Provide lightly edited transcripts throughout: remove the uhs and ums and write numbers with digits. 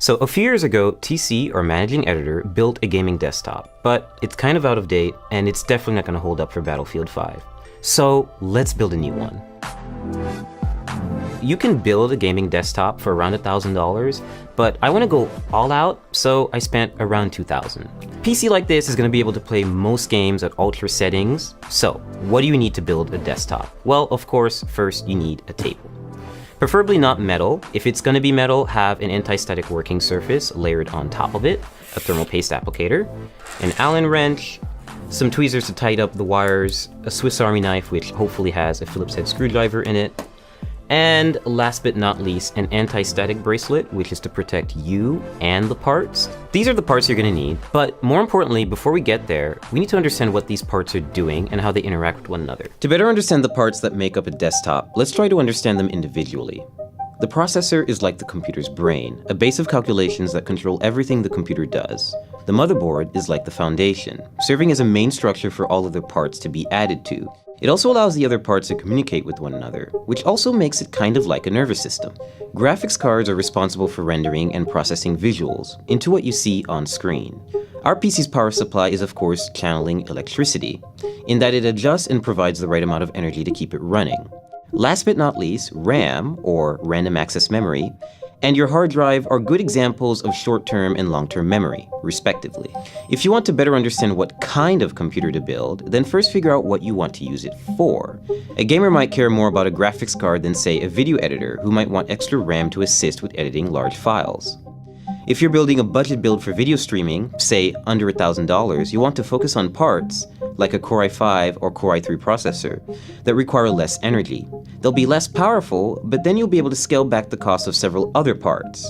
So a few years ago, TC, our managing editor, built a gaming desktop, but it's kind of out of date and it's definitely not going to hold up for Battlefield 5. So let's build a new one. You can build a gaming desktop for around $1,000, but I want to go all out, so I spent around $2,000. PC like this is going to be able to play most games at ultra settings. So what do you need to build a desktop? Well, of course, first you need a table. Preferably not metal. If it's going to be metal, have an anti-static working surface layered on top of it, a thermal paste applicator, an Allen wrench, some tweezers to tighten up the wires, a Swiss Army knife which hopefully has a Phillips head screwdriver in it, and last but not least, an anti-static bracelet, which is to protect you and the parts. These are the parts you're going to need, but more importantly, before we get there, we need to understand what these parts are doing and how they interact with one another. To better understand the parts that make up a desktop, let's try to understand them individually. The processor is like the computer's brain, a base of calculations that control everything the computer does. The motherboard is like the foundation, serving as a main structure for all other parts to be added to. It also allows the other parts to communicate with one another, which also makes it kind of like a nervous system. Graphics cards are responsible for rendering and processing visuals into what you see on screen. Our PC's power supply is of course channeling electricity, in that it adjusts and provides the right amount of energy to keep it running. Last but not least, RAM, or random access memory, and your hard drive are good examples of short-term and long-term memory, respectively. If you want to better understand what kind of computer to build, then first figure out what you want to use it for. A gamer might care more about a graphics card than, say, a video editor who might want extra RAM to assist with editing large files. If you're building a budget build for video streaming, say under $1,000, you want to focus on parts, like a Core i5 or Core i3 processor, that require less energy. They'll be less powerful, but then you'll be able to scale back the cost of several other parts.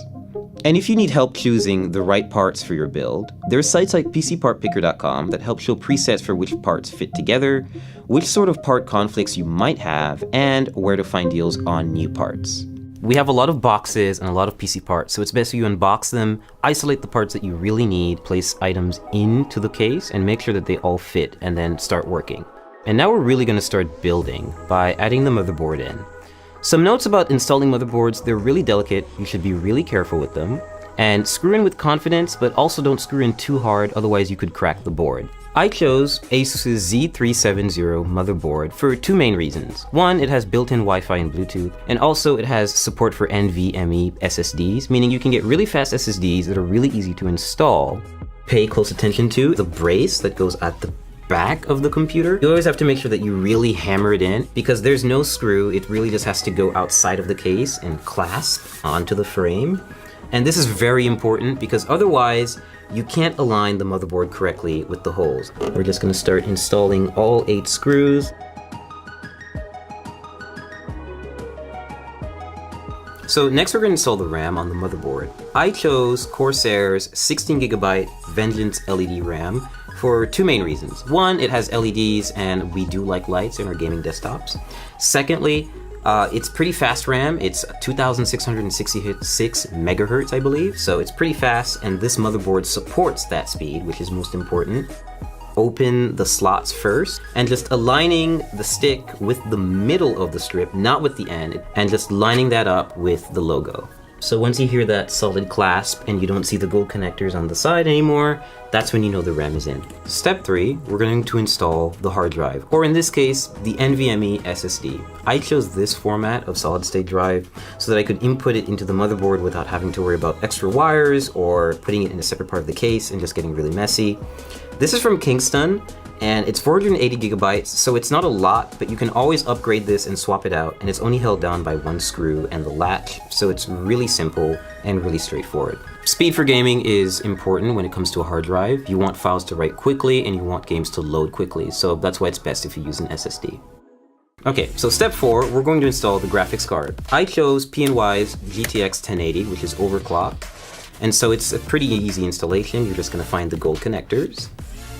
And if you need help choosing the right parts for your build, there are sites like PCPartPicker.com that help show presets for which parts fit together, which sort of part conflicts you might have, and where to find deals on new parts. We have a lot of boxes and a lot of PC parts, so it's best if you unbox them, isolate the parts that you really need, place items into the case, and make sure that they all fit, and then start working. And now we're really going to start building by adding the motherboard in. Some notes about installing motherboards: they're really delicate, you should be really careful with them, and screw in with confidence, but also don't screw in too hard, otherwise you could crack the board. I chose Asus's Z370 motherboard for two main reasons. One, it has built-in Wi-Fi and Bluetooth, and also it has support for NVMe SSDs, meaning you can get really fast SSDs that are really easy to install. Pay close attention to the brace that goes at the back of the computer. You always have to make sure that you really hammer it in, because there's no screw, it really just has to go outside of the case and clasp onto the frame. And this is very important because otherwise you can't align the motherboard correctly with the holes. We're just going to start installing all 8 screws. So next we're going to install the RAM on the motherboard. I chose Corsair's 16GB Vengeance LED RAM for two main reasons. One, it has LEDs and we do like lights in our gaming desktops. Secondly, it's pretty fast RAM. It's 2666 megahertz, I believe, so it's pretty fast, and this motherboard supports that speed, which is most important. Open the slots first, and just aligning the stick with the middle of the strip, not with the end, and just lining that up with the logo. So once you hear that solid clasp and you don't see the gold connectors on the side anymore, that's when you know the RAM is in. Step 3, we're going to install the hard drive, or in this case, the NVMe SSD. I chose this format of solid state drive so that I could input it into the motherboard without having to worry about extra wires or putting it in a separate part of the case and just getting really messy. This is from Kingston, and it's 480 gigabytes, so it's not a lot, but you can always upgrade this and swap it out, and it's only held down by one screw and the latch, so it's really simple and really straightforward. Speed for gaming is important when it comes to a hard drive. You want files to write quickly and you want games to load quickly, so that's why it's best if you use an SSD. Okay, so step 4, we're going to install the graphics card. I chose PNY's GTX 1080, which is overclocked, and so it's a pretty easy installation. You're just going to find the gold connectors,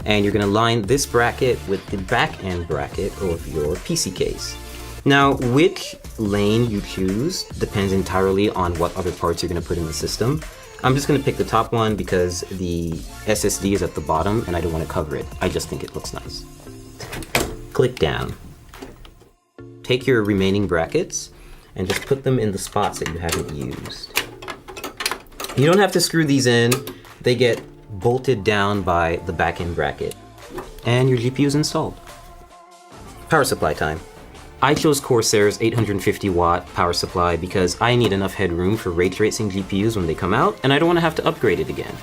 and you're going to line this bracket with the back end bracket of your PC case. Now, which lane you choose depends entirely on what other parts you're going to put in the system. I'm just going to pick the top one because the SSD is at the bottom and I don't want to cover it. I just think it looks nice. Click down. Take your remaining brackets and just put them in the spots that you haven't used. You don't have to screw these in. They get bolted down by the back-end bracket. And your GPU is installed. Power supply time. I chose Corsair's 850 watt power supply because I need enough headroom for ray tracing GPUs when they come out, and I don't want to have to upgrade it again.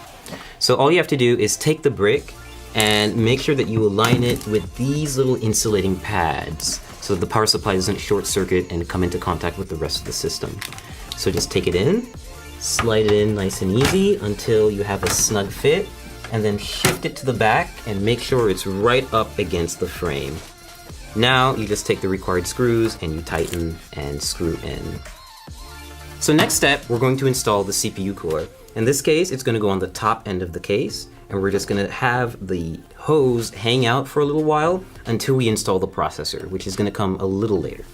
So all you have to do is take the brick and make sure that you align it with these little insulating pads so the power supply doesn't short circuit and come into contact with the rest of the system. So just take it in, slide it in nice and easy until you have a snug fit, and then shift it to the back and make sure it's right up against the frame. Now you just take the required screws and you tighten and screw in. So next step, we're going to install the CPU cooler. In this case, it's going to go on the top end of the case, and we're just going to have the hose hang out for a little while until we install the processor, which is going to come a little later.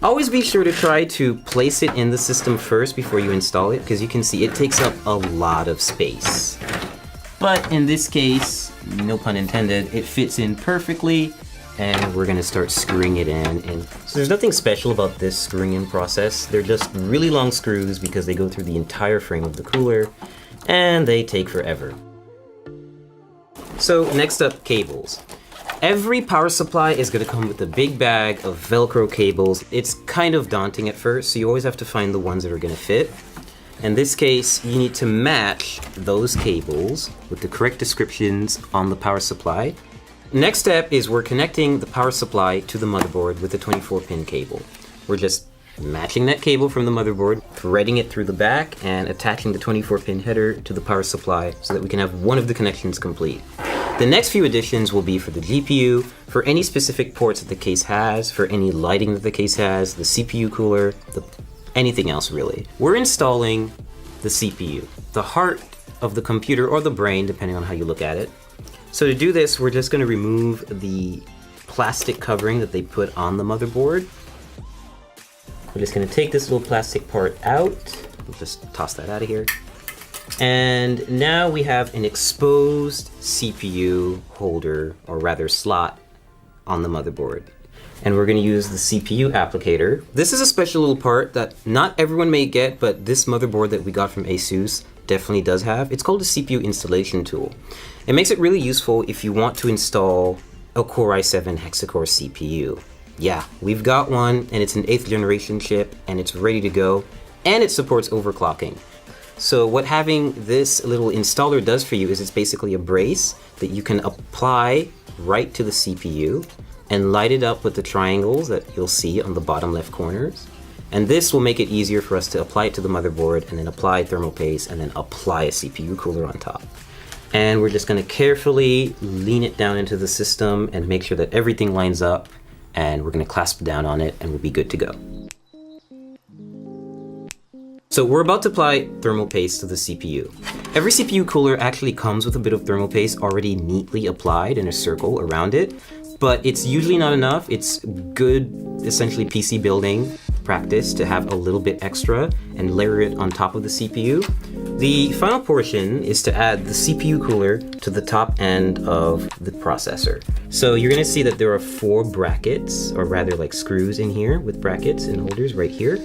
Always be sure to try to place it in the system first before you install it, because you can see it takes up a lot of space. But in this case, no pun intended, it fits in perfectly, and we're gonna start screwing it in. And so there's nothing special about this screwing in process. They're just really long screws because they go through the entire frame of the cooler, and they take forever. So next up, cables. Every power supply is gonna come with a big bag of Velcro cables. It's kind of daunting at first, so you always have to find the ones that are gonna fit. In this case, you need to match those cables with the correct descriptions on the power supply. Next step is we're connecting the power supply to the motherboard with a 24-pin cable. We're just matching that cable from the motherboard, threading it through the back, and attaching the 24-pin header to the power supply so that we can have one of the connections complete. The next few additions will be for the GPU, for any specific ports that the case has, for any lighting that the case has, the CPU cooler, anything else really. We're installing the CPU, the heart of the computer or the brain, depending on how you look at it. So to do this, we're just going to remove the plastic covering that they put on the motherboard. We're just going to take this little plastic part out. We'll just toss that out of here. And now we have an exposed CPU holder, or rather slot, on the motherboard. And we're going to use the CPU applicator. This is a special little part that not everyone may get, but this motherboard that we got from ASUS definitely does have. It's called a CPU installation tool. It makes it really useful if you want to install a Core i7 hexa-core CPU. Yeah, we've got one, and it's an 8th generation chip, and it's ready to go, and it supports overclocking. So what having this little installer does for you is it's basically a brace that you can apply right to the CPU and light it up with the triangles that you'll see on the bottom left corners. And this will make it easier for us to apply it to the motherboard and then apply thermal paste and then apply a CPU cooler on top. And we're just gonna carefully lean it down into the system and make sure that everything lines up, and we're gonna clasp down on it and we'll be good to go. So we're about to apply thermal paste to the CPU. Every CPU cooler actually comes with a bit of thermal paste already neatly applied in a circle around it, but it's usually not enough. It's good, essentially PC building practice to have a little bit extra and layer it on top of the CPU. The final portion is to add the CPU cooler to the top end of the processor. So you're gonna see that there are 4 brackets, or rather like screws in here with brackets and holders right here.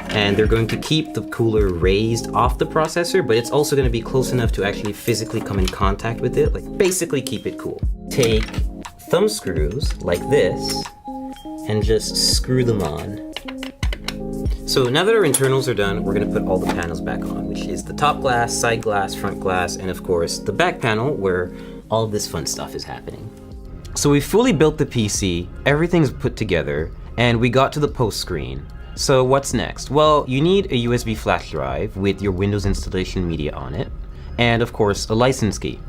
And they're going to keep the cooler raised off the processor, but it's also gonna be close enough to actually physically come in contact with it, like basically keep it cool. Take thumb screws like this and just screw them on. So now that our internals are done, we're gonna put all the panels back on, which is the top glass, side glass, front glass, and of course the back panel where all of this fun stuff is happening. So we fully built the PC, everything's put together, and we got to the post screen. So what's next? Well, you need a USB flash drive with your Windows installation media on it, and of course a license key.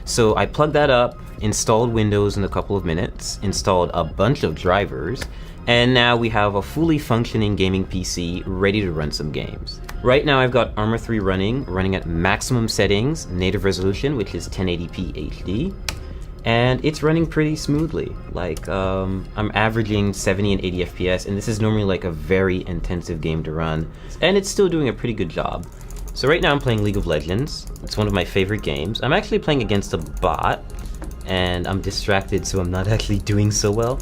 So I plugged that up, installed Windows in a couple of minutes, installed a bunch of drivers, and now we have a fully functioning gaming PC ready to run some games. Right now I've got Arma 3 running at maximum settings, native resolution, which is 1080p HD, and it's running pretty smoothly. Like, I'm averaging 70 and 80 FPS, and this is normally like a very intensive game to run, and it's still doing a pretty good job. So right now I'm playing League of Legends. It's one of my favorite games. I'm actually playing against a bot, and I'm distracted, so I'm not actually doing so well.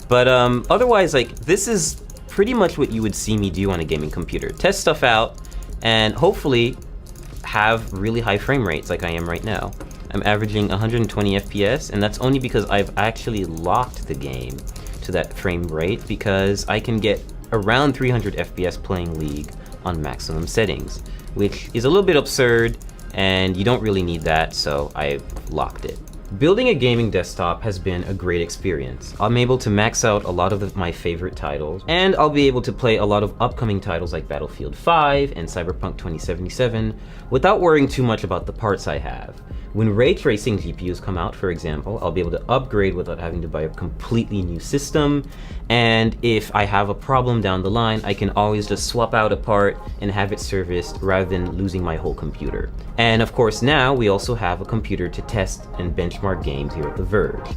But otherwise, like, this is pretty much what you would see me do on a gaming computer. Test stuff out, and hopefully have really high frame rates like I am right now. I'm averaging 120 FPS, and that's only because I've actually locked the game to that frame rate, because I can get around 300 FPS playing League on maximum settings, which is a little bit absurd, and you don't really need that, so I've locked it. Building a gaming desktop has been a great experience. I'm able to max out a lot of my favorite titles, and I'll be able to play a lot of upcoming titles like Battlefield 5 and Cyberpunk 2077 without worrying too much about the parts I have. When ray tracing GPUs come out, for example, I'll be able to upgrade without having to buy a completely new system, and if I have a problem down the line, I can always just swap out a part and have it serviced rather than losing my whole computer. And of course now we also have a computer to test and benchmark games here at The Verge.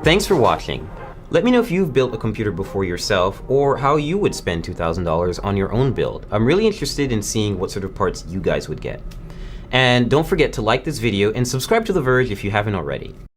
Thanks for watching. Let me know if you've built a computer before yourself, or how you would spend $2,000 on your own build. I'm really interested in seeing what sort of parts you guys would get. And don't forget to like this video and subscribe to The Verge if you haven't already.